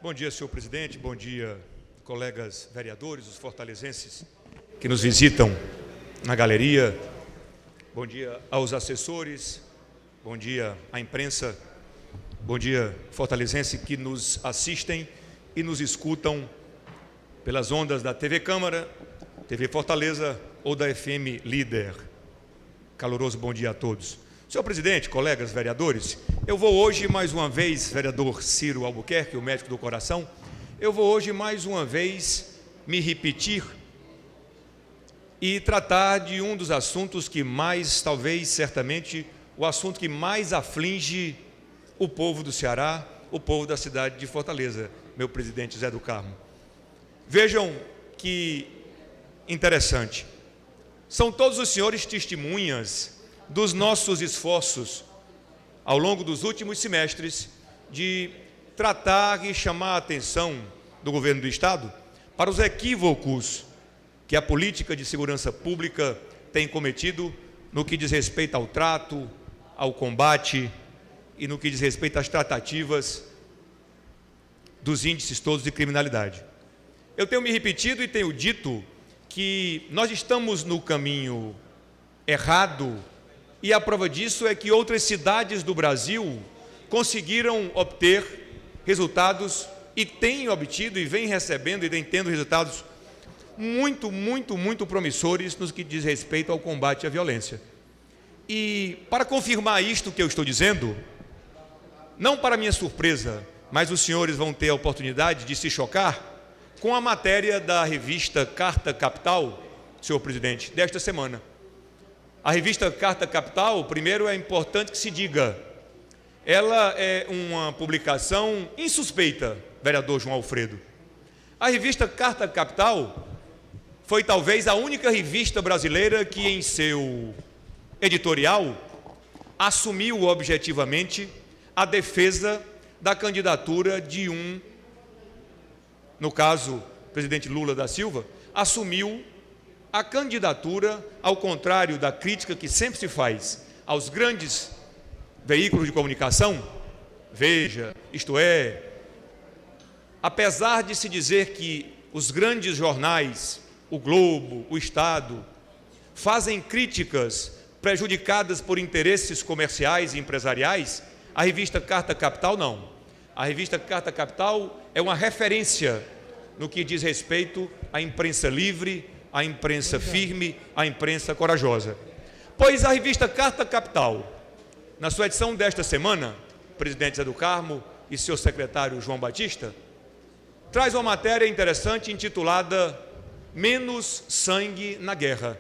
Bom dia, senhor presidente, bom dia, colegas vereadores, os fortalezenses que nos visitam na galeria, bom dia aos assessores, bom dia à imprensa, bom dia, fortalezense que nos assistem e nos escutam pelas ondas da TV Câmara, TV Fortaleza ou da FM Líder. Caloroso bom dia a todos. Senhor presidente, colegas vereadores, eu vou hoje mais uma vez, vereador Ciro Albuquerque, o médico do coração, eu vou hoje mais uma vez me repetir e tratar de um dos assuntos que mais, talvez, certamente, o assunto que mais aflige o povo do Ceará, o povo da cidade de Fortaleza, meu presidente Zé do Carmo. Vejam que interessante, são todos os senhores testemunhas dos nossos esforços ao longo dos últimos semestres de tratar e chamar a atenção do governo do Estado para os equívocos que a política de segurança pública tem cometido no que diz respeito ao trato, ao combate e no que diz respeito às tratativas dos índices todos de criminalidade. Eu tenho me repetido e tenho dito que nós estamos no caminho errado e a prova disso é que outras cidades do Brasil conseguiram obter resultados e têm obtido e vêm recebendo e vêm tendo resultados muito promissores no que diz respeito ao combate à violência. E para confirmar isto que eu estou dizendo, não para minha surpresa, mas os senhores vão ter a oportunidade de se chocar com a matéria da revista Carta Capital, senhor presidente, desta semana. A revista Carta Capital, primeiro é importante que se diga, ela é uma publicação insuspeita, vereador João Alfredo. A revista Carta Capital foi talvez a única revista brasileira que em seu editorial assumiu objetivamente a defesa da candidatura de no caso, o presidente Lula da Silva, assumiu a candidatura, ao contrário da crítica que sempre se faz aos grandes veículos de comunicação, Veja, Isto É, apesar de se dizer que os grandes jornais, o Globo, o Estado, fazem críticas prejudicadas por interesses comerciais e empresariais, a revista Carta Capital não. A revista Carta Capital é uma referência no que diz respeito à imprensa livre, a imprensa firme, a imprensa corajosa. Pois a revista Carta Capital, na sua edição desta semana, presidente Zé do Carmo e seu secretário João Batista, traz uma matéria interessante intitulada Menos Sangue na Guerra.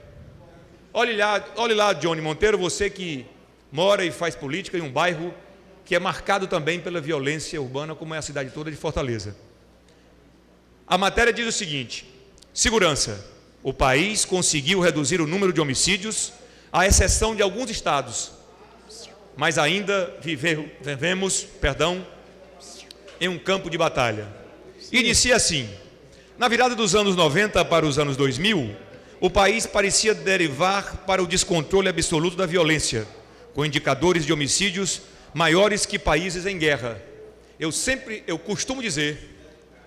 Olhe lá, Johnny Monteiro, você que mora e faz política em um bairro que é marcado também pela violência urbana, como é a cidade toda de Fortaleza. A matéria diz o seguinte: segurança. O país conseguiu reduzir o número de homicídios, à exceção de alguns estados, mas ainda vivemos em um campo de batalha. Inicia assim: na virada dos anos 90 para os anos 2000, o país parecia derivar para o descontrole absoluto da violência, com indicadores de homicídios maiores que países em guerra. Eu costumo dizer,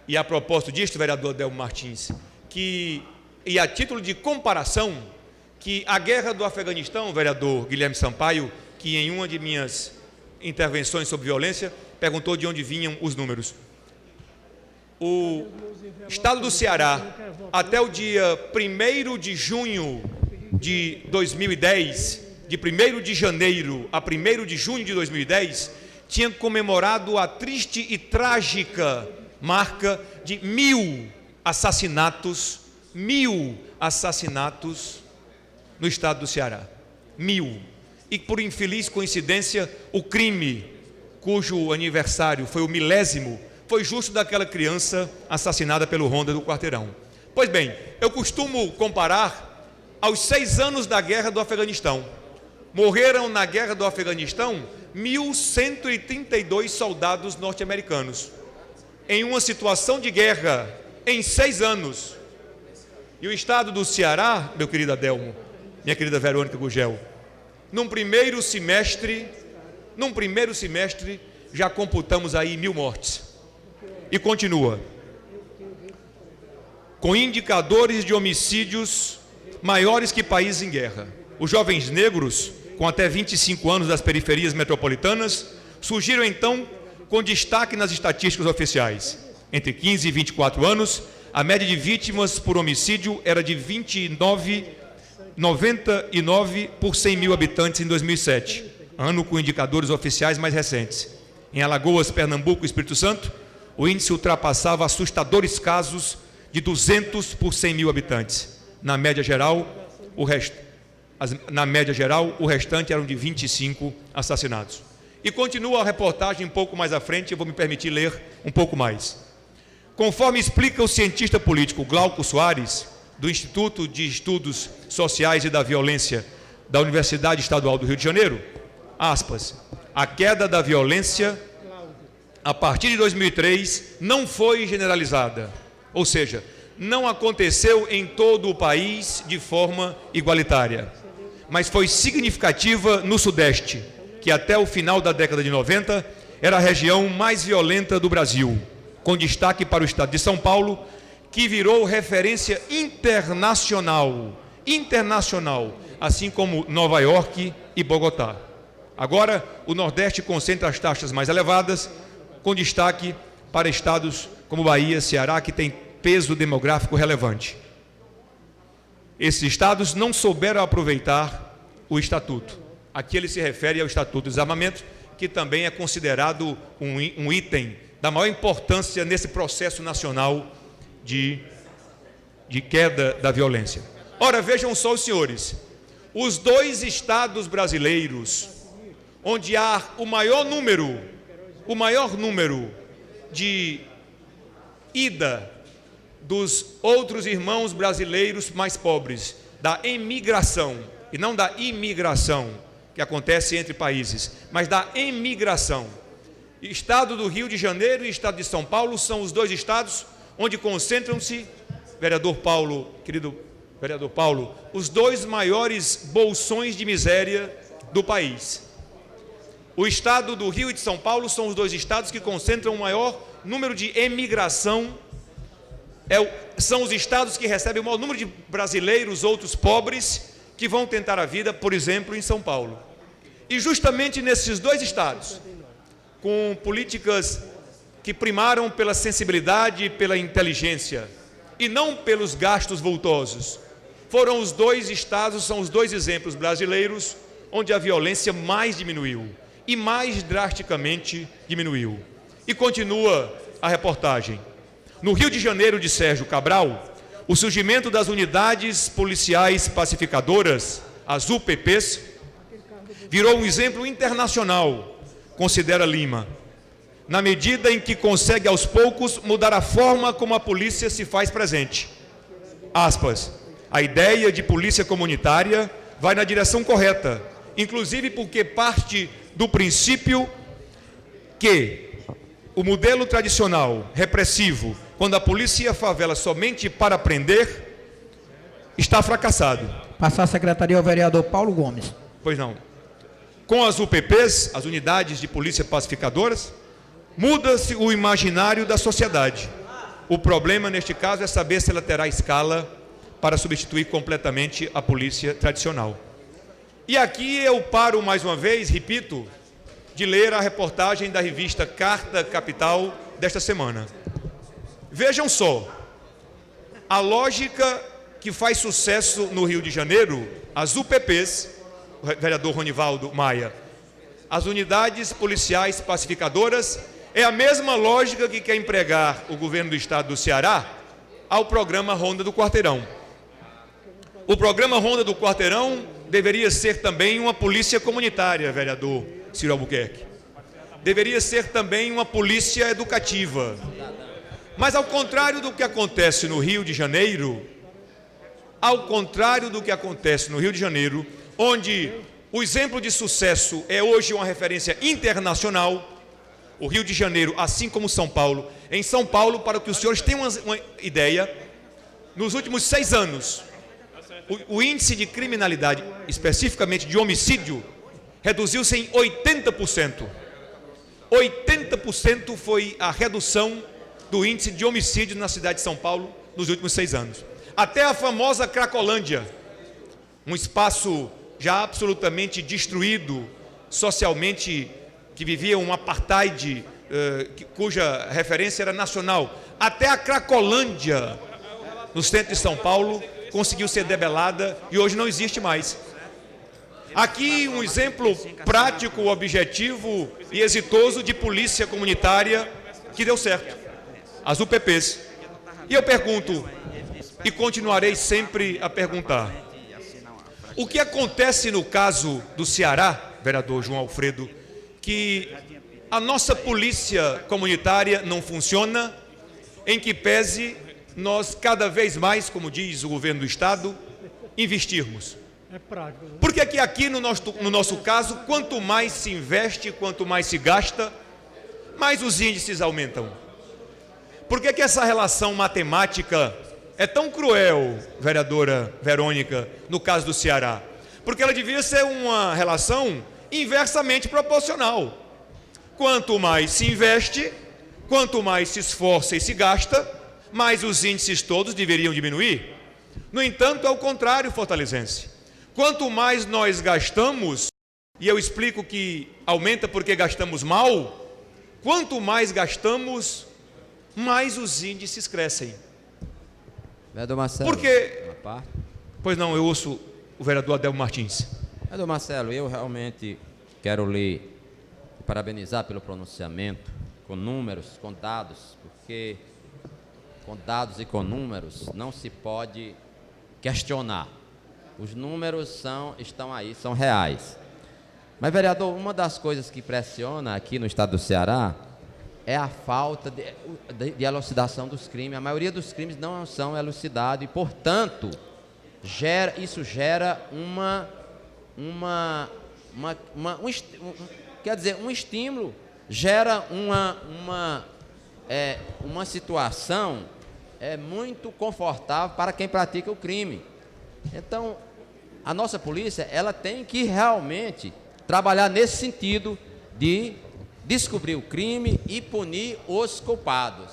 e a propósito disto, vereador Adelmo Martins, e a título de comparação, que a guerra do Afeganistão, vereador Guilherme Sampaio, que em uma de minhas intervenções sobre violência, perguntou de onde vinham os números. O estado do Ceará, até o dia 1º de junho de 2010, de 1º de janeiro a 1º de junho de 2010, tinha comemorado a triste e trágica marca de 1.000 assassinatos no estado do Ceará. 1.000. E por infeliz coincidência, o crime cujo aniversário foi o 1000º, foi justo daquela criança assassinada pelo Ronda do Quarteirão. Pois bem, eu costumo comparar aos 6 anos da guerra do Afeganistão. Morreram na guerra do Afeganistão 1.132 soldados norte-americanos. Em uma situação de guerra, em 6 anos. E o estado do Ceará, meu querido Adelmo, minha querida Verônica Gugel, num primeiro semestre, já computamos aí 1.000 mortes. E continua. Com indicadores de homicídios maiores que países em guerra. Os jovens negros, com até 25 anos das periferias metropolitanas, surgiram então com destaque nas estatísticas oficiais. Entre 15 e 24 anos, a média de vítimas por homicídio era de 99 por 100 mil habitantes em 2007, ano com indicadores oficiais mais recentes. Em Alagoas, Pernambuco e Espírito Santo, o índice ultrapassava assustadores casos de 200 por 100 mil habitantes. Na média geral, o restante eram de 25 assassinados. E continua a reportagem um pouco mais à frente, eu vou me permitir ler um pouco mais. Conforme explica o cientista político Glauco Soares, do Instituto de Estudos Sociais e da Violência da Universidade Estadual do Rio de Janeiro, aspas, a queda da violência a partir de 2003 não foi generalizada, ou seja, não aconteceu em todo o país de forma igualitária, mas foi significativa no Sudeste, que até o final da década de 90 era a região mais violenta do Brasil, com destaque para o estado de São Paulo, que virou referência internacional, assim como Nova York e Bogotá. Agora, o Nordeste concentra as taxas mais elevadas, com destaque para estados como Bahia, Ceará, que tem peso demográfico relevante. Esses estados não souberam aproveitar o Estatuto. Aqui ele se refere ao Estatuto do Desarmamento, que também é considerado um item da maior importância nesse processo nacional de queda da violência. Ora, vejam só os senhores, os dois estados brasileiros, onde há o maior número de ida dos outros irmãos brasileiros mais pobres, da emigração, e não da imigração, que acontece entre países, mas da emigração. Estado do Rio de Janeiro e Estado de São Paulo são os dois estados onde concentram-se, querido vereador Paulo, os dois maiores bolsões de miséria do país. O estado do Rio e de São Paulo são os dois estados que concentram o maior número de emigração, são os estados que recebem o maior número de brasileiros, outros pobres, que vão tentar a vida, por exemplo, em São Paulo. E justamente nesses dois estados, com políticas que primaram pela sensibilidade e pela inteligência, e não pelos gastos vultosos, foram os dois estados, são os dois exemplos brasileiros, onde a violência mais diminuiu, e mais drasticamente diminuiu. E continua a reportagem. No Rio de Janeiro de Sérgio Cabral, o surgimento das unidades policiais pacificadoras, as UPPs, virou um exemplo internacional, considera Lima, na medida em que consegue aos poucos mudar a forma como a polícia se faz presente. Aspas, a ideia de polícia comunitária vai na direção correta, inclusive porque parte do princípio que o modelo tradicional, repressivo, quando a polícia ia à favela somente para prender, está fracassado. Passar a secretaria ao vereador Paulo Gomes. Pois não. Com as UPPs, as unidades de polícia pacificadoras, muda-se o imaginário da sociedade. O problema, neste caso, é saber se ela terá escala para substituir completamente a polícia tradicional. E aqui eu paro mais uma vez, repito, de ler a reportagem da revista Carta Capital desta semana. Vejam só, a lógica que faz sucesso no Rio de Janeiro, as UPPs, o vereador Ronivaldo Maia, as unidades policiais pacificadoras, é a mesma lógica que quer empregar o governo do estado do Ceará ao programa Ronda do Quarteirão. O programa Ronda do Quarteirão deveria ser também uma polícia comunitária, vereador Ciro Albuquerque. Deveria ser também uma polícia educativa. Mas ao contrário do que acontece no Rio de Janeiro, onde o exemplo de sucesso é hoje uma referência internacional, o Rio de Janeiro, assim como São Paulo. Em São Paulo, para que os senhores tenham uma ideia, nos últimos 6 anos, o índice de criminalidade, especificamente de homicídio, reduziu-se em 80%. 80% foi a redução do índice de homicídio na cidade de São Paulo nos últimos 6 anos. Até a famosa Cracolândia, um espaço já absolutamente destruído socialmente, que vivia um apartheid, cuja referência era nacional. Até a Cracolândia, no centro de São Paulo, conseguiu ser debelada e hoje não existe mais. Aqui um exemplo prático, objetivo e exitoso de polícia comunitária que deu certo, as UPPs. E eu pergunto, e continuarei sempre a perguntar, o que acontece no caso do Ceará, vereador João Alfredo, que a nossa polícia comunitária não funciona, em que pese nós cada vez mais, como diz o governo do Estado, investirmos? Por que que aqui no nosso caso, quanto mais se investe, quanto mais se gasta, mais os índices aumentam? Por que que essa relação matemática é tão cruel, vereadora Verônica, no caso do Ceará? Porque ela devia ser uma relação inversamente proporcional. Quanto mais se investe, quanto mais se esforça e se gasta, mais os índices todos deveriam diminuir. No entanto, é o contrário, fortalezense. Quanto mais nós gastamos, e eu explico que aumenta porque gastamos mal, quanto mais gastamos, mais os índices crescem. Vereador Marcelo. Porque... Pois não, eu ouço o vereador Adelmo Martins. Vereador Marcelo, eu realmente quero lhe parabenizar pelo pronunciamento, com números, com dados, porque com dados e com números não se pode questionar. Os números estão aí, são reais. Mas, vereador, uma das coisas que pressiona aqui no estado do Ceará é a falta de elucidação dos crimes. A maioria dos crimes não são elucidados e, portanto, isso gera um estímulo, gera uma situação muito confortável para quem pratica o crime. Então, a nossa polícia, ela tem que realmente trabalhar nesse sentido de descobrir o crime e punir os culpados.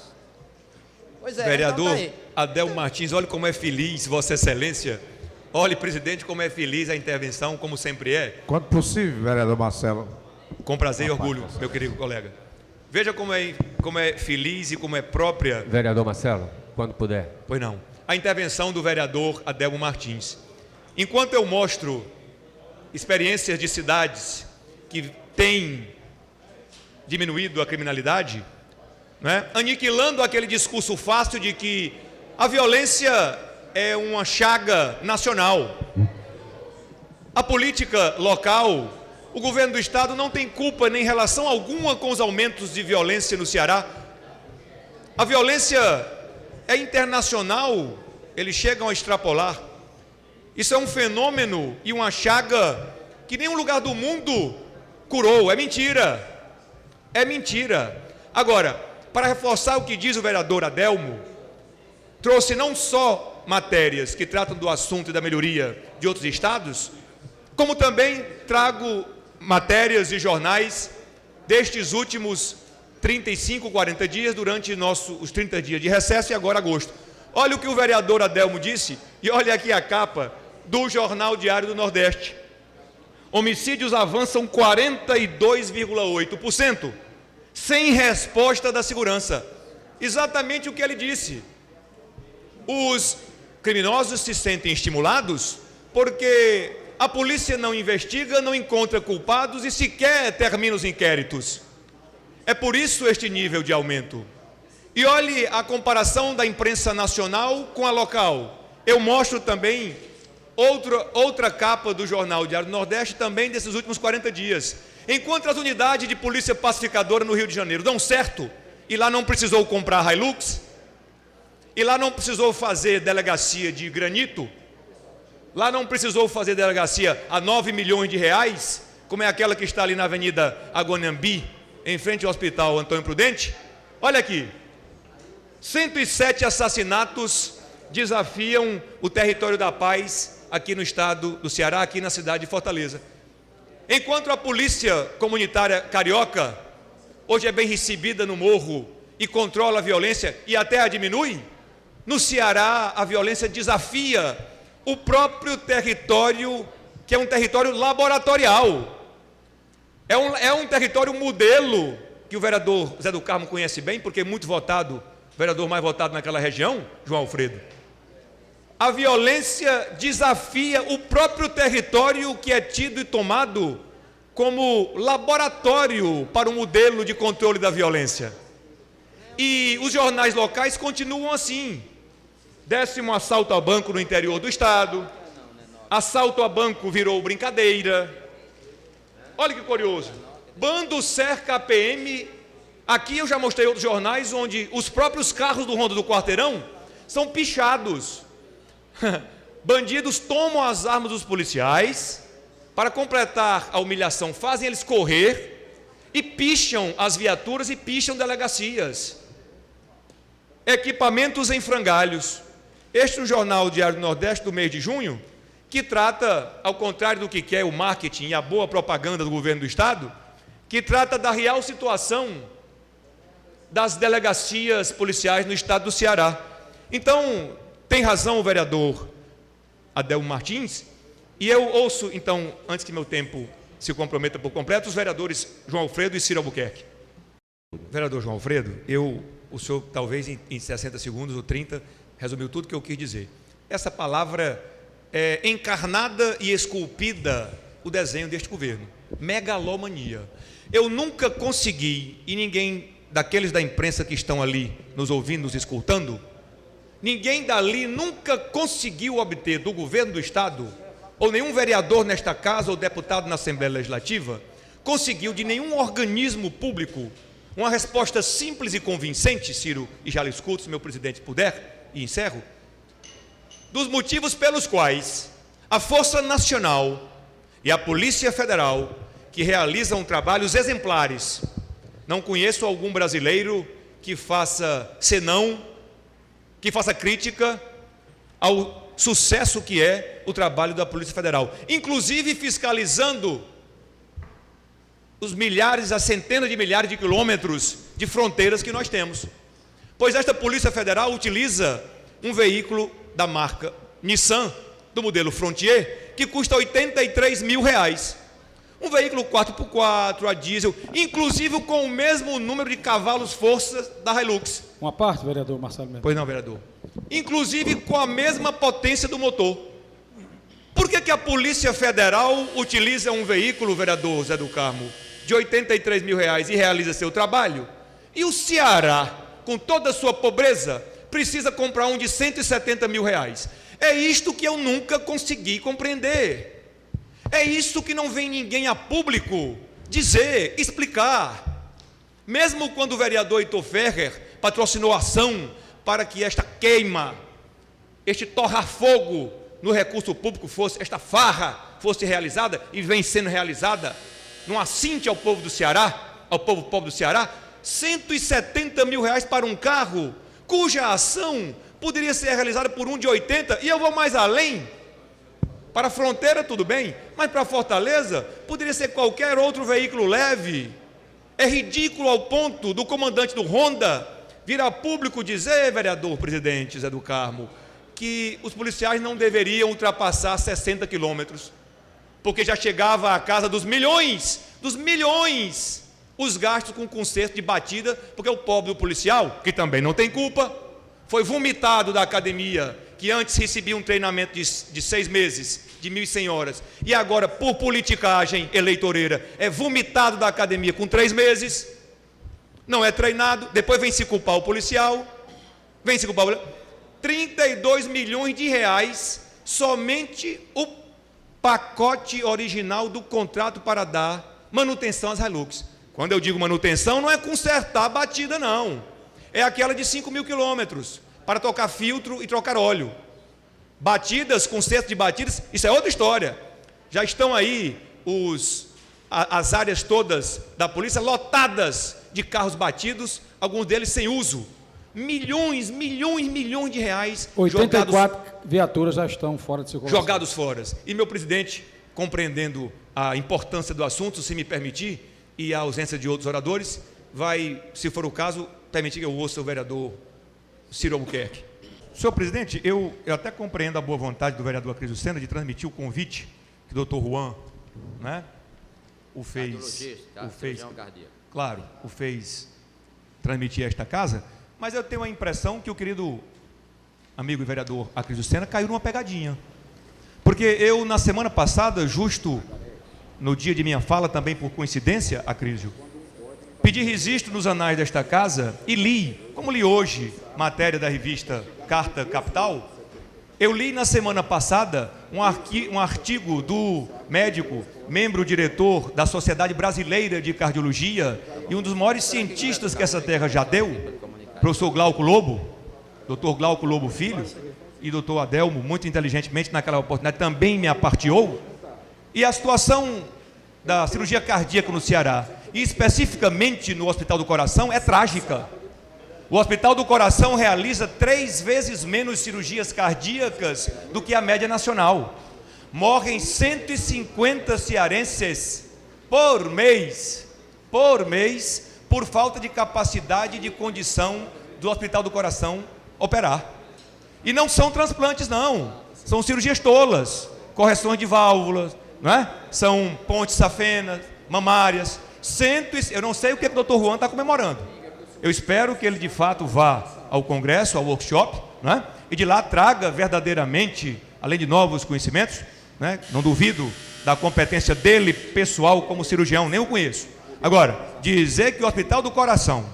Pois é, vereador então Adelmo Martins, olhe como é feliz Vossa Excelência. Olhe, presidente, como é feliz a intervenção, como sempre é. Quando possível, vereador Marcelo. Com prazer e orgulho, meu querido colega. Veja como é feliz e como é própria. Vereador Marcelo, quando puder. Pois não. A intervenção do vereador Adelmo Martins. Enquanto eu mostro experiências de cidades que têm diminuído a criminalidade, né, aniquilando aquele discurso fácil de que a violência é uma chaga nacional. A política local, o governo do Estado não tem culpa nem relação alguma com os aumentos de violência no Ceará. A violência é internacional, eles chegam a extrapolar. Isso é um fenômeno e uma chaga que nenhum lugar do mundo curou. É mentira. É mentira. Agora, para reforçar o que diz o vereador Adelmo, trouxe não só matérias que tratam do assunto e da melhoria de outros estados, como também trago matérias e jornais destes últimos 35, 40 dias, durante os 30 dias de recesso e agora agosto. Olha o que o vereador Adelmo disse, e olha aqui a capa do Jornal Diário do Nordeste. Homicídios avançam 42,8%, sem resposta da segurança. Exatamente o que ele disse. Os criminosos se sentem estimulados porque a polícia não investiga, não encontra culpados e sequer termina os inquéritos. É por isso este nível de aumento. E olhe a comparação da imprensa nacional com a local. Eu mostro também outra capa do Jornal Diário do Nordeste, também desses últimos 40 dias. Enquanto as unidades de polícia pacificadora no Rio de Janeiro dão certo, e lá não precisou comprar Hilux, e lá não precisou fazer delegacia de granito, lá não precisou fazer delegacia a 9 milhões de reais, como é aquela que está ali na Avenida Agonambi, em frente ao Hospital Antônio Prudente. Olha aqui, 107 assassinatos desafiam o território da paz aqui no estado do Ceará, aqui na cidade de Fortaleza. Enquanto a polícia comunitária carioca hoje é bem recebida no morro e controla a violência e até a diminui, no Ceará a violência desafia o próprio território, que é um território laboratorial. É um território modelo, que o vereador Zé do Carmo conhece bem, porque é muito votado, o vereador mais votado naquela região, João Alfredo. A violência desafia o próprio território que é tido e tomado como laboratório para o modelo de controle da violência. E os jornais locais continuam assim. 10º assalto a banco no interior do estado, assalto a banco virou brincadeira. Olha que curioso, bando cerca a PM. Aqui eu já mostrei outros jornais onde os próprios carros do Ronda do Quarteirão são pichados. Bandidos tomam as armas dos policiais para completar a humilhação, fazem eles correr e picham as viaturas e picham delegacias. Equipamentos em frangalhos. Este é o jornal Diário do Nordeste do mês de junho, que trata, ao contrário do que quer o marketing e a boa propaganda do governo do estado, que trata da real situação das delegacias policiais no estado do Ceará. Então, tem razão o vereador Adelmo Martins, e eu ouço, então, antes que meu tempo se comprometa por completo, os vereadores João Alfredo e Ciro Albuquerque. Vereador João Alfredo, o senhor talvez em 60 segundos ou 30 resumiu tudo que eu quis dizer. Essa palavra é encarnada e esculpida o desenho deste governo, megalomania. Eu nunca consegui, e ninguém daqueles da imprensa que estão ali nos ouvindo, nos escutando, ninguém dali nunca conseguiu obter do governo do estado, ou nenhum vereador nesta casa ou deputado na Assembleia Legislativa, conseguiu de nenhum organismo público uma resposta simples e convincente, Ciro, e já lhe escuto, se meu presidente puder, e encerro, dos motivos pelos quais a Força Nacional e a Polícia Federal, que realizam trabalhos exemplares, não conheço algum brasileiro que faça senão, que faça crítica ao sucesso que é o trabalho da Polícia Federal, inclusive fiscalizando os milhares, as centenas de milhares de quilômetros de fronteiras que nós temos. Pois esta Polícia Federal utiliza um veículo da marca Nissan, do modelo Frontier, que custa R$83 mil. Um veículo 4x4, a diesel, inclusive com o mesmo número de cavalos-força da Hilux. Uma parte, vereador Marcelo Mendes. Pois não, vereador. Inclusive com a mesma potência do motor. Por que a Polícia Federal utiliza um veículo, vereador Zé do Carmo, de R$83 mil e realiza seu trabalho? E o Ceará, com toda a sua pobreza, precisa comprar um de R$170 mil. É isto que eu nunca consegui compreender. É isso que não vem ninguém a público dizer, explicar. Mesmo quando o vereador Heitor Ferrer patrocinou a ação para que esta queima, este torrar fogo no recurso público fosse, esta farra fosse realizada, e vem sendo realizada, num assinte ao povo do Ceará, ao povo pobre do Ceará, R$170 mil para um carro, cuja ação poderia ser realizada por um de 80, e eu vou mais além. Para a fronteira tudo bem, mas para Fortaleza poderia ser qualquer outro veículo leve. É ridículo ao ponto do comandante do Ronda vir a público dizer, vereador presidente Zé do Carmo, que os policiais não deveriam ultrapassar 60 quilômetros, porque já chegava à casa dos milhões, os gastos com conserto de batida, porque o pobre do policial, que também não tem culpa, foi vomitado da academia, que antes recebia um treinamento de 6 meses, de 1.100 horas, e agora, por politicagem eleitoreira, é vomitado da academia com 3 meses, não é treinado, depois vem se culpar o policial, 32 milhões de reais, somente o pacote original do contrato para dar manutenção às Hilux. Quando eu digo manutenção, não é consertar a batida, não. É aquela de 5.000 quilômetros, para trocar filtro e trocar óleo. Batidas, conserto de batidas, isso é outra história. Já estão aí as áreas todas da polícia lotadas de carros batidos, alguns deles sem uso. Milhões de reais 84 viaturas já estão fora de circulação. Jogados fora. E meu presidente, compreendendo a importância do assunto, se me permitir, e a ausência de outros oradores, vai, se for o caso, permitir que eu ouça o vereador Ciro Albuquerque. Senhor presidente, eu até compreendo a boa vontade do vereador Acrisio Sena de transmitir o convite que o doutor Juan, né, o fez transmitir a esta casa, mas eu tenho a impressão que o querido amigo e vereador Acrisio Sena caiu numa pegadinha. Porque eu, na semana passada, justo no dia de minha fala, também por coincidência, Acrisio, pedi registro nos anais desta casa e li, como li hoje, matéria da revista Carta Capital. Eu li na semana passada um artigo do médico, membro-diretor da Sociedade Brasileira de Cardiologia e um dos maiores cientistas que essa terra já deu, professor Glauco Lobo, doutor Glauco Lobo Filho, e doutor Adelmo, muito inteligentemente naquela oportunidade, também me aparteou. E a situação da cirurgia cardíaca no Ceará, e especificamente no Hospital do Coração, é trágica. O Hospital do Coração realiza 3 vezes menos cirurgias cardíacas do que a média nacional. Morrem 150 cearenses por mês, por falta de capacidade e de condição do Hospital do Coração operar. E não são transplantes, não. São cirurgias tolas, correções de válvulas, não é? São pontes safenas, mamárias. Eu não sei o que o doutor Juan está comemorando. Eu espero que ele de fato vá ao congresso, ao workshop, não é? E de lá traga verdadeiramente, além de novos conhecimentos, né? Não duvido da competência dele pessoal como cirurgião, nem o conheço. Agora, dizer que o Hospital do Coração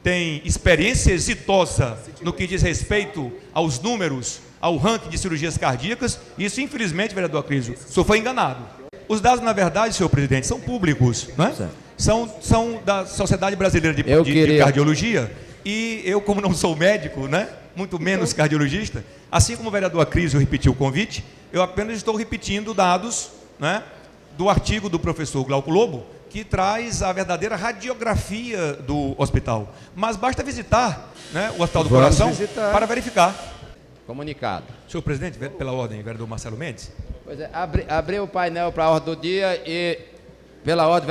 tem experiência exitosa no que diz respeito aos números, ao ranking de cirurgias cardíacas, isso infelizmente, vereador Acrisio, o senhor foi enganado. Os dados, na verdade, senhor presidente, são públicos, não é? São da Sociedade Brasileira de Cardiologia, e eu, como não sou médico, né, muito menos cardiologista, assim como o vereador Acrisio repetiu o convite, eu apenas estou repetindo dados, né, do artigo do professor Glauco Lobo, que traz a verdadeira radiografia do hospital. Mas basta visitar, né, o Hospital do Coração para verificar. Comunicado. Senhor presidente, pela ordem, vereador Marcelo Mendes. Pois é, abrir o painel para a ordem do dia e, pela ordem,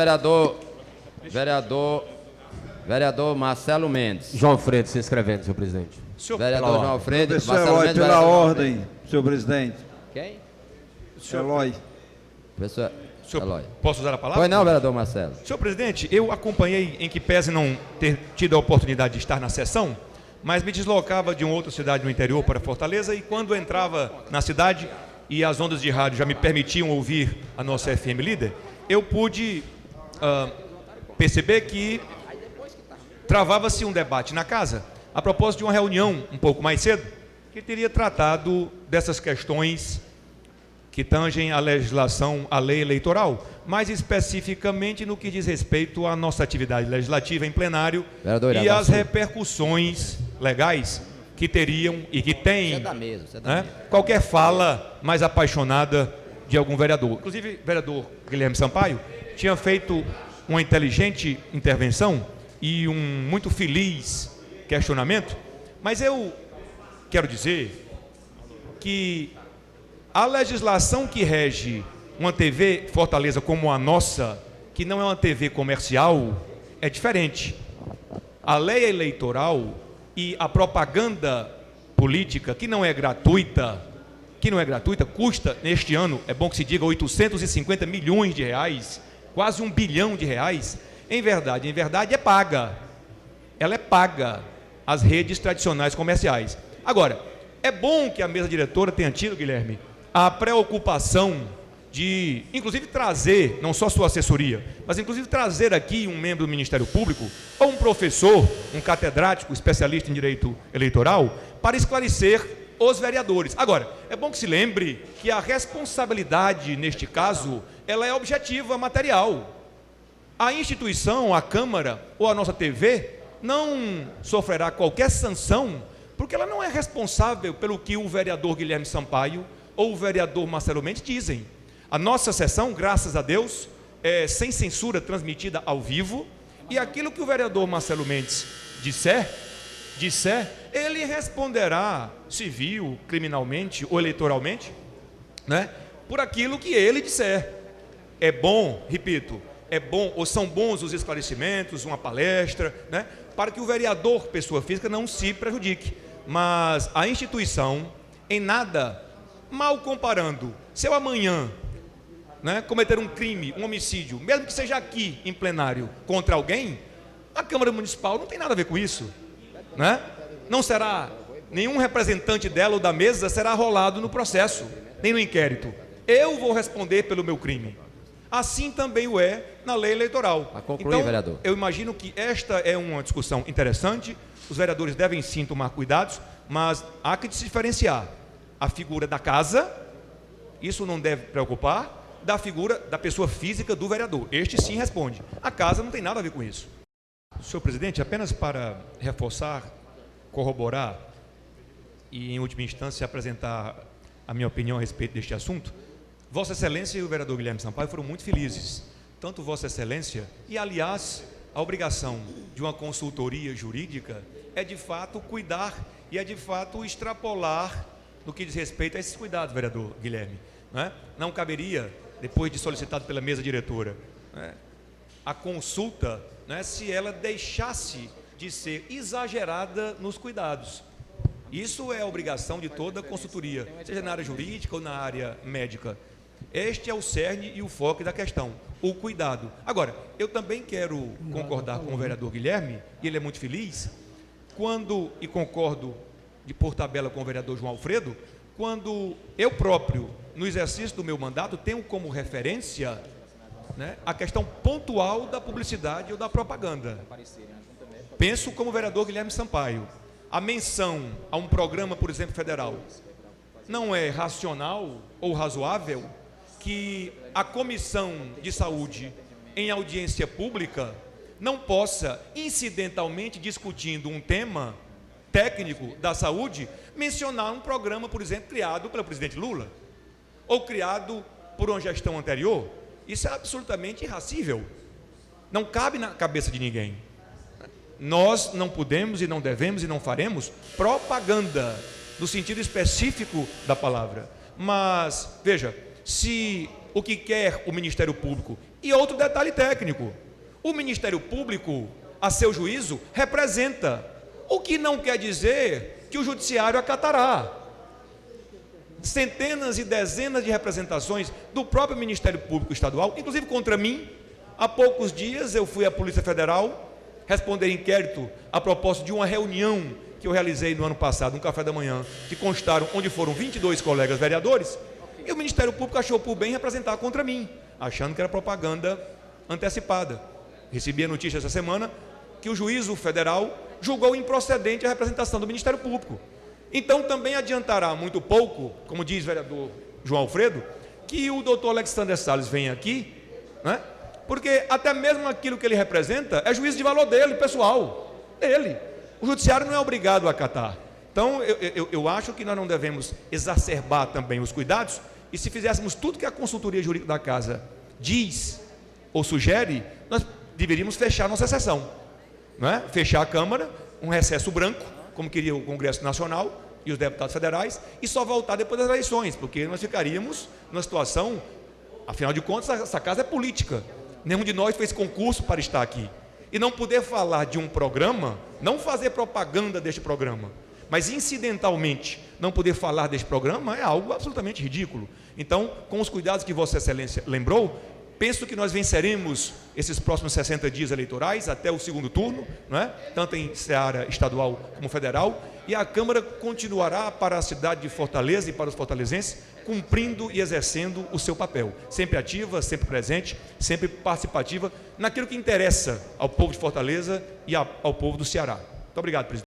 vereador Marcelo Mendes. João Freire se inscrevendo, senhor presidente. Vereador João Freire. Professor Eloy, pela ordem, senhor presidente. Quem? Eloy. Professor Eloy. Posso usar a palavra? Pois não, vereador Marcelo. Senhor presidente, eu acompanhei, em que pese não ter tido a oportunidade de estar na sessão, mas me deslocava de uma outra cidade no interior para Fortaleza, e quando entrava na cidade e as ondas de rádio já me permitiam ouvir a nossa FM Líder, eu pude perceber que travava-se um debate na casa a propósito de uma reunião um pouco mais cedo que teria tratado dessas questões que tangem a legislação, a lei eleitoral, mais especificamente no que diz respeito à nossa atividade legislativa em plenário e as repercussões legais que teriam e que têm qualquer fala mais apaixonada de algum vereador. Inclusive, o vereador Guilherme Sampaio tinha feito uma inteligente intervenção e um muito feliz questionamento, mas eu quero dizer que a legislação que rege uma TV Fortaleza como a nossa, que não é uma TV comercial, é diferente. A lei eleitoral e a propaganda política, que não é gratuita, custa, neste ano, é bom que se diga, 850 milhões de reais, quase R$1 bilhão. Em verdade, é paga. Ela é paga às redes tradicionais comerciais. Agora, é bom que a mesa diretora tenha tido, Guilherme, a preocupação de, inclusive, trazer, não só sua assessoria, mas inclusive trazer aqui um membro do Ministério Público, ou um professor, um catedrático, especialista em direito eleitoral, para esclarecer os vereadores. Agora, é bom que se lembre que a responsabilidade, neste caso, ela é objetiva, material. A instituição, a Câmara ou a nossa TV não sofrerá qualquer sanção, porque ela não é responsável pelo que o vereador Guilherme Sampaio ou o vereador Marcelo Mendes dizem. A nossa sessão, graças a Deus, é sem censura, transmitida ao vivo, e aquilo que o vereador Marcelo Mendes disser, ele responderá civil, criminalmente ou eleitoralmente, né, por aquilo que ele disser. É bom, repito, é bom, ou são bons os esclarecimentos, uma palestra, né, para que o vereador, pessoa física, não se prejudique. Mas a instituição, em nada, mal comparando, se eu amanhã, né, cometer um crime, um homicídio, mesmo que seja aqui em plenário, contra alguém, a Câmara Municipal não tem nada a ver com isso, né? Não será, nenhum representante dela ou da mesa será arrolado no processo, nem no inquérito. Eu vou responder pelo meu crime. Assim também o é na lei eleitoral. A concluir, então, vereador. eu imagino que esta é uma discussão interessante, os vereadores devem sim tomar cuidados, mas há que se diferenciar a figura da casa, isso não deve preocupar, da figura da pessoa física do vereador. Este sim responde. A casa não tem nada a ver com isso. Senhor presidente, apenas para reforçar, corroborar e, em última instância, apresentar a minha opinião a respeito deste assunto, Vossa Excelência e o vereador Guilherme Sampaio foram muito felizes. Tanto Vossa Excelência, e aliás, a obrigação de uma consultoria jurídica é de fato cuidar e é de fato extrapolar no que diz respeito a esses cuidados, vereador Guilherme. Não caberia, depois de solicitado pela mesa diretora, a consulta, se ela deixasse de ser exagerada nos cuidados. Isso é a obrigação de toda consultoria, seja na área jurídica ou na área médica. Este é o cerne e o foco da questão, o cuidado. Agora, eu também quero concordar com o vereador Guilherme, e ele é muito feliz, e concordo por tabela com o vereador João Alfredo, quando eu próprio, no exercício do meu mandato, tenho como referência a questão pontual da publicidade ou da propaganda. Penso como o vereador Guilherme Sampaio. A menção a um programa, por exemplo, federal, não é racional ou razoável que a Comissão de Saúde, em audiência pública, não possa, incidentalmente, discutindo um tema técnico da saúde, mencionar um programa, por exemplo, criado pelo presidente Lula, ou criado por uma gestão anterior. Isso é absolutamente irracível. Não cabe na cabeça de ninguém. Nós não podemos e não devemos e não faremos propaganda, no sentido específico da palavra. Mas, veja, se o que quer o Ministério Público, e outro detalhe técnico, o Ministério Público, a seu juízo, representa, o que não quer dizer que o Judiciário acatará. Centenas e dezenas de representações do próprio Ministério Público Estadual, inclusive contra mim. Há poucos dias eu fui à Polícia Federal responder inquérito a propósito de uma reunião que eu realizei no ano passado, um café da manhã, que constaram, onde foram 22 colegas vereadores, e o Ministério Público achou por bem representar contra mim, achando que era propaganda antecipada. Recebi a notícia essa semana que o juízo federal julgou improcedente a representação do Ministério Público. Então também adiantará muito pouco, como diz o vereador João Alfredo, que o doutor Alexander Salles venha aqui, porque até mesmo aquilo que ele representa é juízo de valor dele, pessoal, dele. O judiciário não é obrigado a acatar. Então eu acho que nós não devemos exacerbar também os cuidados, e se fizéssemos tudo que a consultoria jurídica da casa diz ou sugere, nós deveríamos fechar nossa sessão, fechar a Câmara, um recesso branco, como queria o Congresso Nacional e os deputados federais, e só voltar depois das eleições, porque nós ficaríamos numa situação, afinal de contas, essa casa é política. Nenhum de nós fez concurso para estar aqui. E não poder falar de um programa, não fazer propaganda deste programa, mas incidentalmente não poder falar deste programa é algo absolutamente ridículo. Então, com os cuidados que Vossa Excelência lembrou, penso que nós venceremos esses próximos 60 dias eleitorais até o segundo turno, tanto em seara estadual como federal, e a Câmara continuará para a cidade de Fortaleza e para os fortalezenses, cumprindo e exercendo o seu papel, sempre ativa, sempre presente, sempre participativa, naquilo que interessa ao povo de Fortaleza e ao povo do Ceará. Muito obrigado, presidente.